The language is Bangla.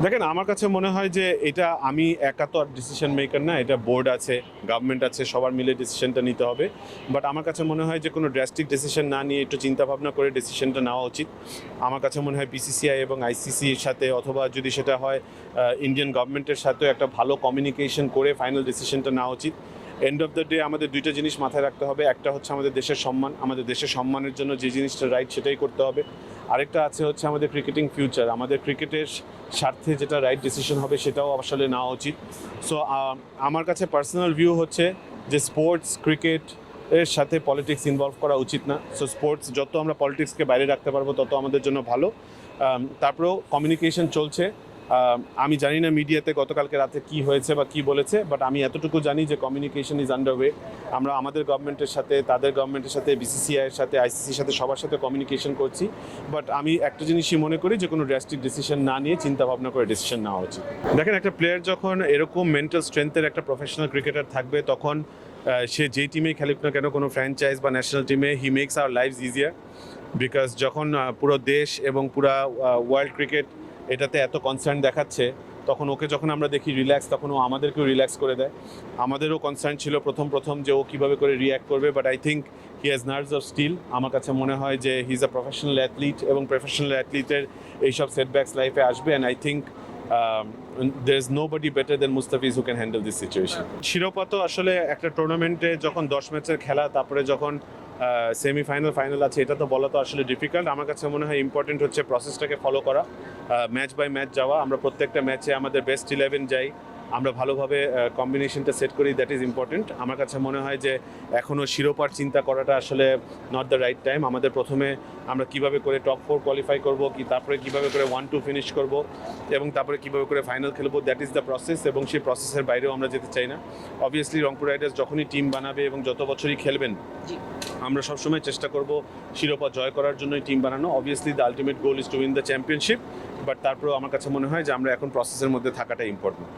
দেখেন, আমার কাছে মনে হয় যে এটা আমি একা তো আর ডিসিশন মেকার না, এটা বোর্ড আছে, গভর্নমেন্ট আছে, সবার মিলে ডিসিশনটা নিতে হবে। বাট আমার কাছে মনে হয় যে কোনো ড্রাস্টিক ডিসিশন না নিয়ে একটু চিন্তা ভাবনা করে ডিসিশনটা নেওয়া উচিত। আমার কাছে মনে হয় বিসিসিআই এবং আইসিসির সাথে, অথবা যদি সেটা হয় ইন্ডিয়ান গভর্নমেন্টের সাথেও একটা ভালো কমিউনিকেশন করে ফাইনাল ডিসিশনটা নেওয়া উচিত। এন্ড অফ দ্য ডে আমাদের দুইটা জিনিস মাথায় রাখতে হবে। একটা হচ্ছে আমাদের দেশের সম্মান, আমাদের দেশের সম্মানের জন্য যে জিনিসটা রাইট সেটাই করতে হবে। আরেকটা আছে হচ্ছে আমাদের ক্রিকেটিং ফিউচার, আমাদের ক্রিকেটের স্বার্থে যেটা রাইট ডিসিশন হবে সেটাও আসলে নেওয়া উচিত। সো আমার কাছে পার্সোনাল ভিউ হচ্ছে যে স্পোর্টস ক্রিকেট এর সাথে পলিটিক্স ইনভলভ করা উচিত না। সো স্পোর্টস যত আমরা পলিটিক্সকে বাইরে রাখতে পারবো তত আমাদের জন্য ভালো। তারপরেও কমিউনিকেশন চলছে। আমি জানি না মিডিয়াতে গতকালকে রাতে কি হয়েছে বা কি বলেছে, বাট আমি এতটুকু জানি যে কমিউনিকেশন ইজ আন্ডারওয়ে। আমরা আমাদের গভর্নমেন্টের সাথে, তাদের গভর্নমেন্টের সাথে, বিসিসিআইয়ের সাথে, আইসিসির সাথে, সবার সাথে কমিউনিকেশন করছি। বাট আমি একটা জিনিসই মনে করি যে কোনো ড্রাস্টিক ডিসিশন না নিয়ে চিন্তা ভাবনা করে ডিসিশন নেওয়া উচিত। দেখেন, একটা প্লেয়ার যখন এরকম মেন্টাল স্ট্রেংথের একটা প্রফেশনাল ক্রিকেটার থাকবে, তখন সে যেই টিমেই খেলুক না কেন, কোনো ফ্র্যাঞ্চাইজ বা ন্যাশনাল টিমে, he makes our lives easier. Because যখন পুরো দেশ এবং পুরো ওয়ার্ল্ড ক্রিকেট এটাতে এত কনসার্ন দেখাচ্ছে, তখন ওকে যখন আমরা দেখি রিল্যাক্স, তখন ও আমাদেরকেও রিল্যাক্স করে দেয়। আমাদেরও কনসার্ন ছিল প্রথম যে ও কীভাবে করে রিয়্যাক্ট করবে, but I think he has nerves of steel. আমার কাছে মনে হয় যে he is a professional athlete, এবং প্রফেশনাল অ্যাথলিটের এইসব সেটব্যাকস লাইফে আসবে। And I think there is nobody better than Mustafiz who can handle this situation. শিরোপা তো আসলে একটা টুর্নামেন্টে যখন 10 ম্যাচের খেলা, তারপরে যখন সেমিফাইনাল ফাইনাল আছে, এটা তো বলা তো আসলে ডিফিকাল্ট। আমার কাছে মনে হয় ইম্পর্টেন্ট হচ্ছে প্রসেসটাকে ফলো করা, ম্যাচ বাই ম্যাচ যাওয়া। আমরা প্রত্যেকটা ম্যাচে আমাদের বেস্ট 11 যাই, আমরা ভালোভাবে কম্বিনেশনটা সেট করি, দ্যাট ইজ ইম্পর্টেন্ট। আমার কাছে মনে হয় যে এখনও শিরোপার চিন্তা করাটা আসলে নট দ্য রাইট টাইম। আমাদের প্রথমে আমরা কিভাবে করে টপ 4 কোয়ালিফাই করব, তারপরে কিভাবে করে 1-2 ফিনিশ করব, এবং তারপরে কিভাবে করে ফাইনাল খেলবো, দ্যাট ইজ দ্য প্রসেস। এবং সেই প্রসেসের বাইরেও আমরা যেতে চাই না। অবভিয়াসলি রংপুর রাইডার্স যখনই টিম বানাবে এবং যত বছরই খেলবেন, আমরা সবসময় চেষ্টা করব শিরোপা জয় করার জন্যই টিম বানানো। Obviously the ultimate goal is to win the championship, but তারপরেও আমার কাছে মনে হয় যে আমরা এখন প্রসেসের মধ্যে থাকাটা ইম্পর্টেন্ট।